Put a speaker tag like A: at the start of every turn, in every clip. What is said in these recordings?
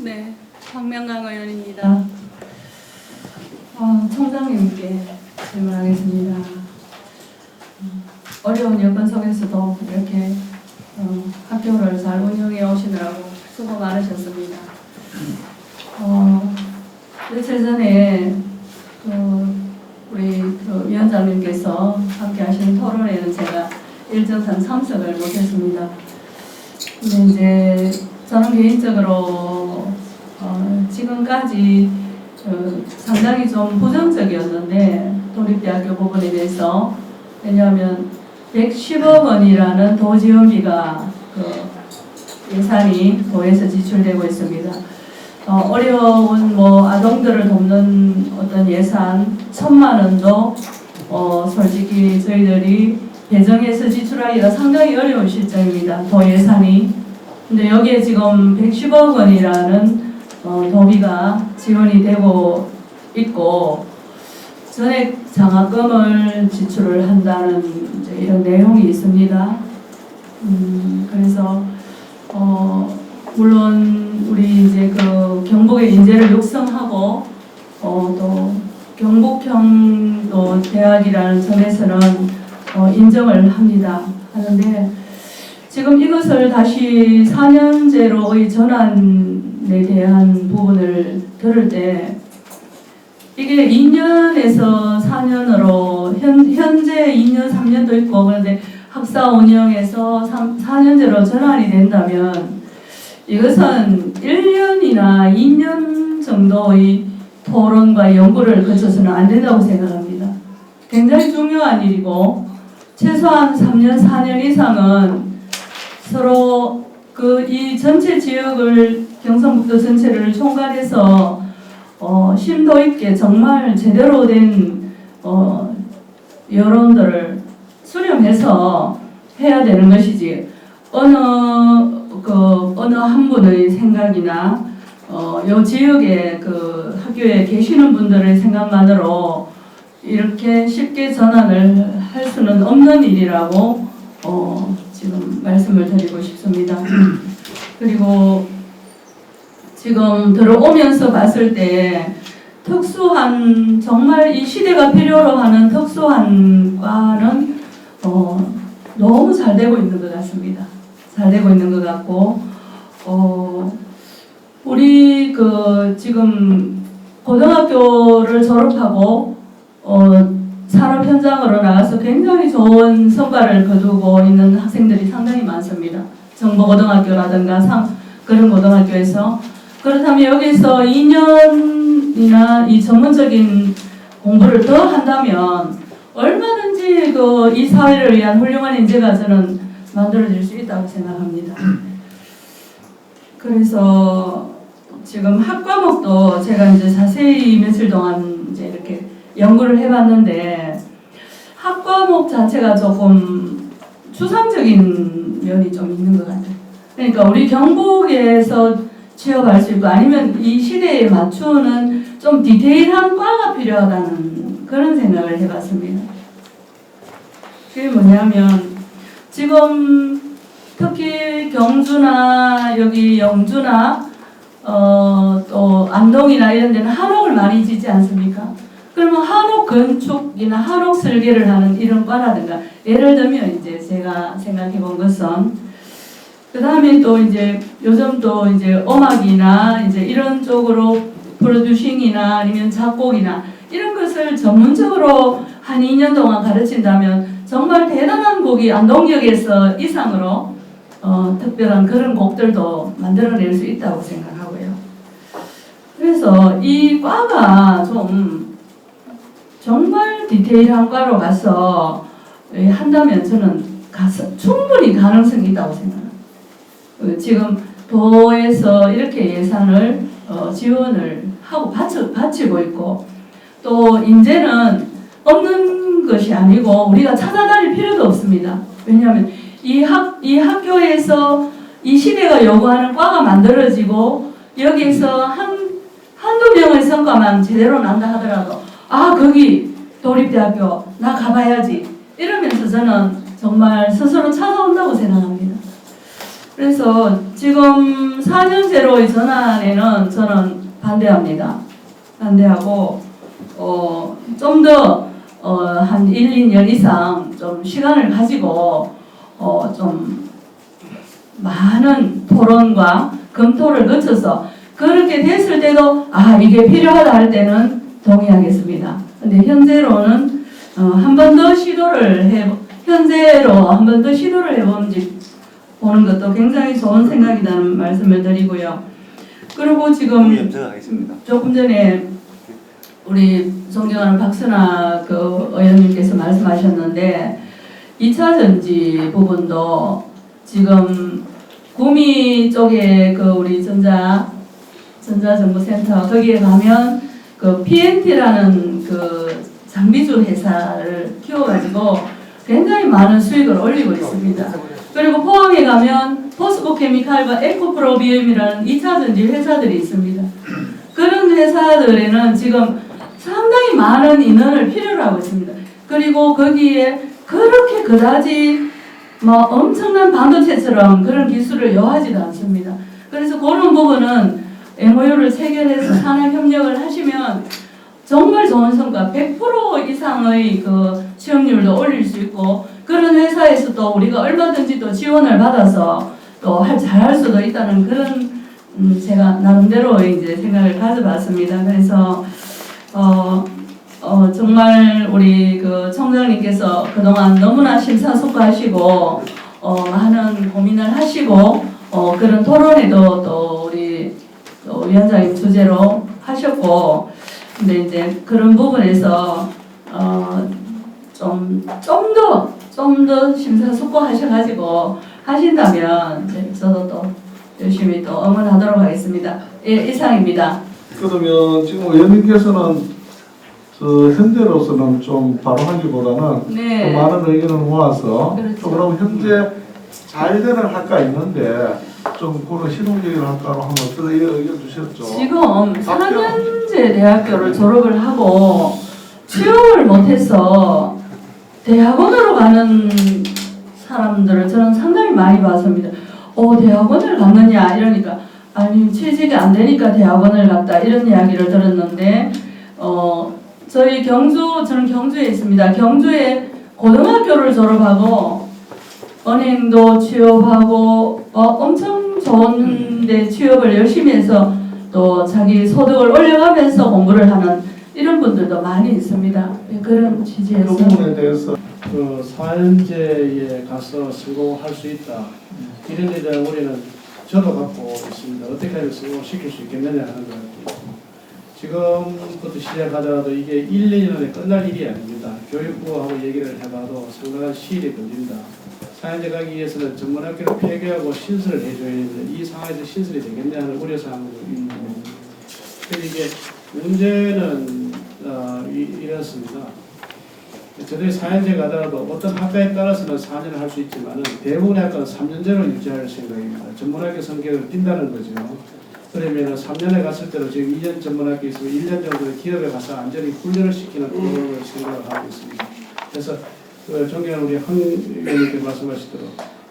A: 네, 황명강 의원입니다. 총장님께 질문하겠습니다. 어려운 여건 속에서도 이렇게 학교를 잘 운영해 오시느라고 수고 많으셨습니다. 며칠 전에 우리 위원장님께서 함께 하신 토론회는 제가 일정상 참석을 못했습니다. 근데 이제 저는 개인적으로 지금까지 상당히 좀 부정적이었는데 도립대학교 부분에 대해서, 왜냐하면 110억 원이라는 도지원비가 예산이 도에서 지출되고 있습니다. 어려운 아동들을 돕는 어떤 예산 1,000만 원도 솔직히 저희들이 배정해서 지출하기가 상당히 어려운 실정입니다. 도 예산이. 근데 여기에 지금 110억 원이라는 도비가 지원이 되고 있고 전액 장학금을 지출을 한다는 이런 내용이 있습니다. 그래서 물론 우리 이제 경북의 인재를 육성하고 또 경북형 또 대학이라는 점에서는 인정을 합니다. 하는데 지금 이것을 다시 4년제로의 전환에 대한 부분을 들을 때 이게 2년에서 4년으로 현재 2년, 3년도 있고, 그런데 학사 운영에서 4년제로 전환이 된다면 이것은 1년이나 2년 정도의 토론과 연구를 거쳐서는 안 된다고 생각합니다. 굉장히 중요한 일이고 최소한 3년, 4년 이상은 서로 이 전체 지역을 경상북도 전체를 총괄해서 심도 있게 정말 제대로 된 여론들을 수렴해서 해야 되는 것이지 어느 한 분의 생각이나 요 지역의 학교에 계시는 분들의 생각만으로 이렇게 쉽게 전환을 할 수는 없는 일이라고 지금 말씀을 드리고 싶습니다. 그리고 지금 들어오면서 봤을 때 특수한, 정말 이 시대가 필요로 하는 특수한 과는 너무 잘 되고 있는 것 같습니다. 잘 되고 있는 것 같고 우리 지금 고등학교를 졸업하고 산업 현장으로 나가서 굉장히 좋은 성과를 거두고 있는 학생들이 상당히 많습니다. 정보고등학교라든가 그런 고등학교에서. 그렇다면 여기서 2년이나 이 전문적인 공부를 더 한다면 얼마든지 이 사회를 위한 훌륭한 인재가 저는 만들어질 수 있다고 생각합니다. 그래서 지금 학과목도 제가 이제 자세히 며칠 동안 이제 이렇게 연구를 해봤는데 학과목 자체가 조금 추상적인 면이 좀 있는 것 같아요. 그러니까 우리 경북에서 취업할 수 있고 아니면 이 시대에 맞추는 좀 디테일한 과가 필요하다는 그런 생각을 해봤습니다. 그게 뭐냐면 지금 특히 경주나 여기 영주나 또 안동이나 이런 데는 한옥을 많이 짓지 않습니까? 그러면 한옥 건축이나 한옥 설계를 하는 이런 과라든가, 예를 들면 이제 제가 생각해 본 것은 그 다음에 또 이제 요즘 또 이제 음악이나 이제 이런 쪽으로 프로듀싱이나 아니면 작곡이나 이런 것을 전문적으로 한 2년 동안 가르친다면 정말 대단한 곡이 안동역에서 이상으로 특별한 그런 곡들도 만들어낼 수 있다고 생각하고요. 그래서 이 과가 좀 정말 디테일한 과로 가서 한다면 저는 충분히 가능성이 있다고 생각합니다. 지금 도에서 이렇게 예산을 지원을 하고 바치고 있고 또 인재는 없는 것이 아니고 우리가 찾아다닐 필요도 없습니다. 왜냐하면 이 학교에서 이 시대가 요구하는 과가 만들어지고 여기에서 한두 명의 성과만 제대로 난다 하더라도 거기 도립대학교 나 가봐야지 이러면서 저는 정말 스스로 찾아온다고 생각합니다. 그래서 지금 4년제로의 전환에는 저는 반대합니다. 반대하고 좀 더 한 1, 2년 이상 좀 시간을 가지고 좀 많은 토론과 검토를 거쳐서 그렇게 됐을 때도 이게 필요하다 할 때는 동의하겠습니다. 근데 현재로는 한 번 더 시도를 해보는지 보는 것도 굉장히 좋은 생각이라는 말씀을 드리고요. 그리고 지금 조금 전에 우리 존경하는 박순아 의원님께서 말씀하셨는데 2차 전지 부분도 지금 구미 쪽에 우리 전자정보센터 거기에 가면 PNT라는 장비주 회사를 키워가지고 굉장히 많은 수익을 올리고 있습니다. 그리고 포항에 가면 포스코케미칼과 에코프로비움이라는 2차 전지 회사들이 있습니다. 그런 회사들에는 지금 상당히 많은 인원을 필요로 하고 있습니다. 그리고 거기에 그렇게 그다지 엄청난 반도체처럼 그런 기술을 요하지도 않습니다. 그래서 그런 부분은 MOU를 체결해서 산학협력을 하시면 정말 좋은 성과 100% 이상의 취업률도 올릴 수 있고 그런 회사에서 또 우리가 얼마든지 또 지원을 받아서 또 잘할 수도 있다는 그런 제가 나름대로 이제 생각을 가져봤습니다. 그래서 정말 우리 총장님께서 그동안 너무나 심사숙고하시고 많은 고민을 하시고 그런 토론회도 또 우리 위원장님 주제로 하셨고 근데 이제 그런 부분에서 좀 더 심사숙고하셔가지고 하신다면 저도 또 열심히 또 응원하도록 하겠습니다. 예, 이상입니다.
B: 그러면 지금 의원님께서는 현재로서는 좀 바로 하기보다는
A: 네.
B: 또 많은 의견을 모아서
A: 그렇죠.
B: 그럼 현재 잘 되는 학과 있는데 좀 그런 실용적인 학과로 한번 이런 의견 주셨죠.
A: 지금 4년제 대학교를 졸업을 하고 취업을 못해서 대학원으로 가는 사람들을 저는 상당히 많이 봤습니다. 대학원을 갔느냐 이러니까 아니 취직이 안 되니까 대학원을 갔다 이런 이야기를 들었는데 저는 경주에 있습니다. 경주에 고등학교를 졸업하고 은행도 취업하고 엄청 좋은데 취업을 열심히 해서 또 자기 소득을 올려가면서 공부를 하는 이런 분들도 많이 있습니다. 그런 취지에서
B: 그 부분에 대해서
C: 4년제에 가서 성공할 수 있다. 이런 데 대한 우리는 저도 갖고 있습니다. 어떻게 하면 성공시킬 수 있겠느냐 하는 것 같아요. 지금부터 시작하더라도 이게 1, 2년에 끝날 일이 아닙니다. 교육부하고 얘기를 해봐도 상당한 시일이 걸린다. 4년제 가기 위해서는 전문학교를 폐교하고 신설을 해줘야 되는데 이 상황에서 신설이 되겠냐 하는 우려사항도 있는 겁니다. 그래서 이게 문제는 이렇습니다. 저들이 4년제 가더라도 어떤 학과에 따라서는 4년을 할 수 있지만 대부분의 학과는 3년제로 유지할 생각입니다. 전문학교 성격을 띈다는 거죠. 그러면 3년에 갔을 때도 지금 2년 전문학교 있으면 1년 정도 기업에 가서 안전히 훈련을 시키는 그런 생각을 하고 있습니다. 그래서 존경하는 우리 황 의원님께 말씀하시도록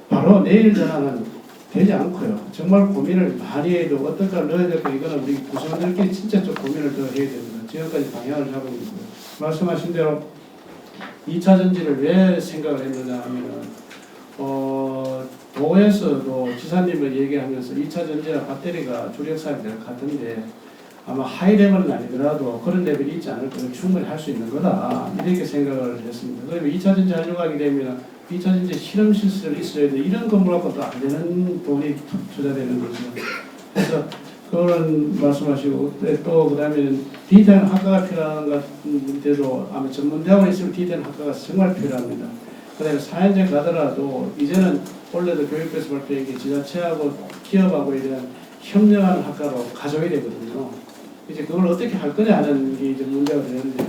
C: 바로 내일 전환은 되지 않고요. 정말 고민을 많이 해도 어떨까 넣어야 될까 이거는 우리 구성원들끼리 진짜 좀 고민을 더 해야 됩니다. 지금까지 방향을 잡고 있고요. 말씀하신 대로 2차 전지를 왜 생각을 했느냐 하면은 도에서도 지사님을 얘기하면서 2차 전지와 배터리가 주력사이 될 것 같은데 아마 하이 레벨은 아니더라도 그런 레벨이 있지 않을 거는 충분히 할 수 있는 거다 이렇게 생각을 했습니다. 그러면 2차 전지 하려고 하게 되면 2차 전지 실험 시설이 있어야 돼. 이런 건물 갖고도 안 되는 돈이 투자되는 거죠. 그래서 그런 말씀하시고 또 그다음에 디자인 학과가 필요한 것인데도 아마 전문대학원에 있으면 디자인 학과가 정말 필요합니다. 그다음에 4년제 가더라도 이제는 원래도 교육부에서 발표한 게 지자체하고 기업하고에 대한 협력하는 학과로 가져야 되거든요. 이제 그걸 어떻게 할 거냐 하는 게 이제 문제가 되는데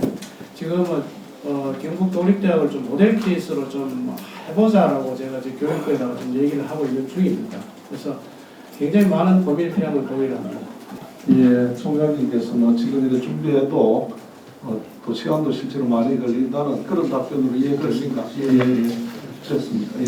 C: 지금은 경북 도립대학을 좀 모델 케이스로 좀 해보자라고 제가 지금 교육부에다가 좀 얘기를 하고 있는 중입니다. 그래서 굉장히 많은 고민이 필요한 걸 동의합니다.
B: 예, 총장님께서는 지금 이렇게 준비해도 또 시간도 실제로 많이 걸린다는 그런 답변으로 이해했습니다. 예, 좋습니다. 예.